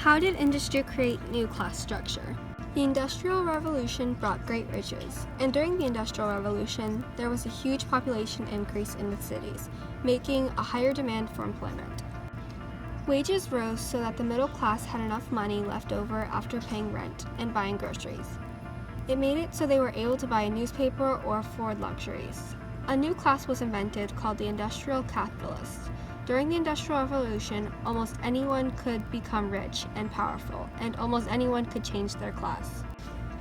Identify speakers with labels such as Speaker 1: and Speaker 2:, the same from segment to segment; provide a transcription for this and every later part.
Speaker 1: How did industry create new class structure? The Industrial Revolution brought great riches, and during the Industrial Revolution, there was a huge population increase in the cities, making a higher demand for employment. Wages rose so that the middle class had enough money left over after paying rent and buying groceries. It made it so they were able to buy a newspaper or afford luxuries. A new class was invented called the Industrial Capitalists. During the Industrial Revolution, almost anyone could become rich and powerful, and almost anyone could change their class.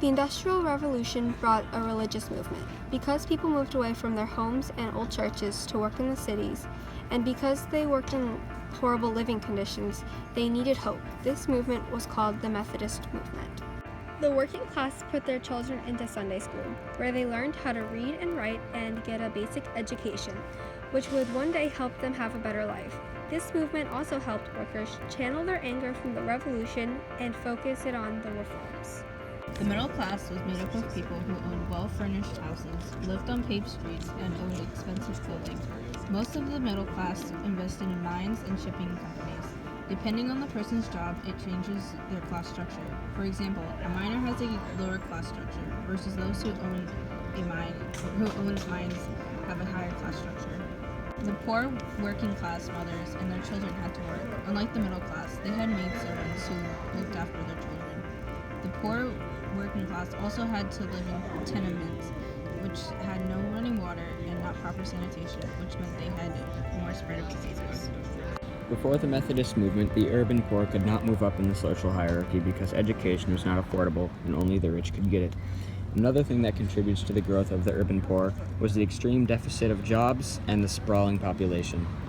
Speaker 1: The Industrial Revolution brought a religious movement. Because people moved away from their homes and old churches to work in the cities, and because they worked in horrible living conditions, they needed hope. This movement was called the Methodist movement. The working class put their children into Sunday school, where they learned how to read and write and get a basic education, which would one day help them have a better life. This movement also helped workers channel their anger from the revolution and focus it on the reforms.
Speaker 2: The middle class was made up of people who owned well-furnished houses, lived on paved streets, and owned expensive clothing. Most of the middle class invested in mines and shipping companies. Depending on the person's job, it changes their class structure. For example, a miner has a lower class structure versus those who own mines have a higher class structure. The poor working class mothers and their children had to work. Unlike the middle class, they had maidservants who looked after their children. The poor working class also had to live in tenements, which had no running water and not proper sanitation, which meant they had more spread of diseases.
Speaker 3: Before the Methodist movement, the urban poor could not move up in the social hierarchy because education was not affordable and only the rich could get it. Another thing that contributes to the growth of the urban poor was the extreme deficit of jobs and the sprawling population.